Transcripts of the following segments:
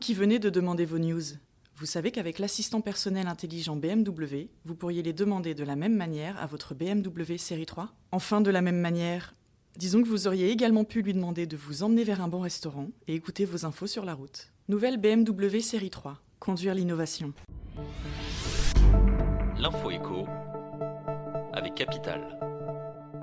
qui venez de demander vos news, vous savez qu'avec l'assistant personnel intelligent BMW, vous pourriez les demander de la même manière à votre BMW série 3 ? Enfin, de la même manière, disons que vous auriez également pu lui demander de vous emmener vers un bon restaurant et écouter vos infos sur la route. Nouvelle BMW série 3, conduire l'innovation. L'info écho avec Capital.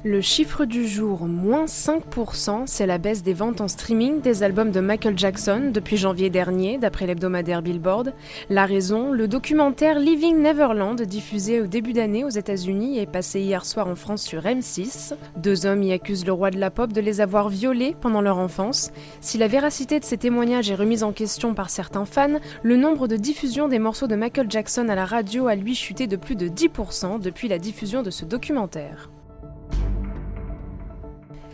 Le chiffre du jour, moins 5%, c'est la baisse des ventes en streaming des albums de Michael Jackson depuis janvier dernier, d'après l'hebdomadaire Billboard. La raison, le documentaire Living Neverland, diffusé au début d'année aux États-Unis et passé hier soir en France sur M6. 2 hommes y accusent le roi de la pop de les avoir violés pendant leur enfance. Si la véracité de ces témoignages est remise en question par certains fans, le nombre de diffusions des morceaux de Michael Jackson à la radio a lui chuté de plus de 10% depuis la diffusion de ce documentaire.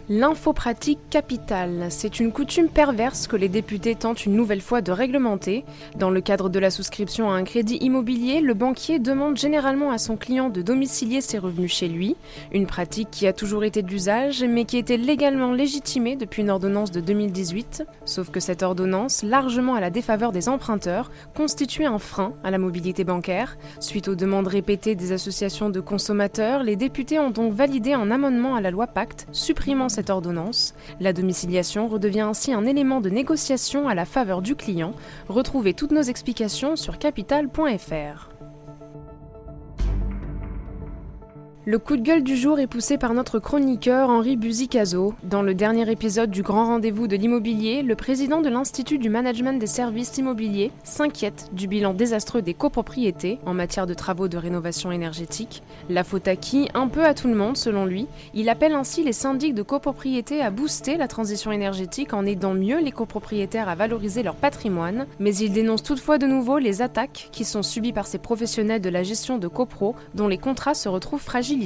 L'info pratique capitale, c'est une coutume perverse que les députés tentent une nouvelle fois de réglementer. Dans le cadre de la souscription à un crédit immobilier, le banquier demande généralement à son client de domicilier ses revenus chez lui, une pratique qui a toujours été d'usage, mais qui était légalement légitimée depuis une ordonnance de 2018. Sauf que cette ordonnance, largement à la défaveur des emprunteurs, constituait un frein à la mobilité bancaire. Suite aux demandes répétées des associations de consommateurs, les députés ont donc validé un amendement à la loi Pacte, supprimant cette ordonnance. La domiciliation redevient ainsi un élément de négociation à la faveur du client. Retrouvez toutes nos explications sur capital.fr. Le coup de gueule du jour est poussé par notre chroniqueur Henri Buzicazo. Dans le dernier épisode du Grand Rendez-vous de l'immobilier, le président de l'Institut du Management des Services Immobiliers s'inquiète du bilan désastreux des copropriétés en matière de travaux de rénovation énergétique. La faute à qui ? Un peu à tout le monde selon lui. Il appelle ainsi les syndics de copropriété à booster la transition énergétique en aidant mieux les copropriétaires à valoriser leur patrimoine. Mais il dénonce toutefois de nouveau les attaques qui sont subies par ces professionnels de la gestion de copro dont les contrats se retrouvent fragilisés.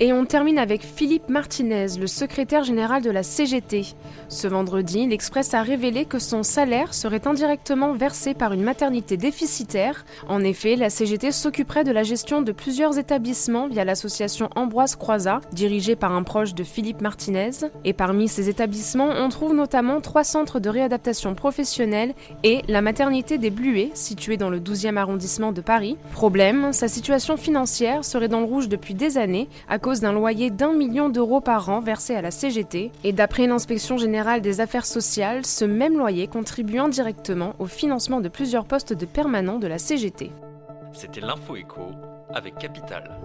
Et on termine avec Philippe Martinez, le secrétaire général de la CGT. Ce vendredi, l'Express a révélé que son salaire serait indirectement versé par une maternité déficitaire. En effet, la CGT s'occuperait de la gestion de plusieurs établissements via l'association Ambroise Croizat, dirigée par un proche de Philippe Martinez. Et parmi ces établissements, on trouve notamment 3 centres de réadaptation professionnelle et la maternité des Bluets, située dans le 12e arrondissement de Paris. Problème, sa situation financière serait dans le rouge depuis des années, à cause d'un loyer d'1 million d'euros par an versé à la CGT. Et d'après l'Inspection générale des affaires sociales, ce même loyer contribue indirectement au financement de plusieurs postes de permanents de la CGT. C'était l'info écho avec Capital.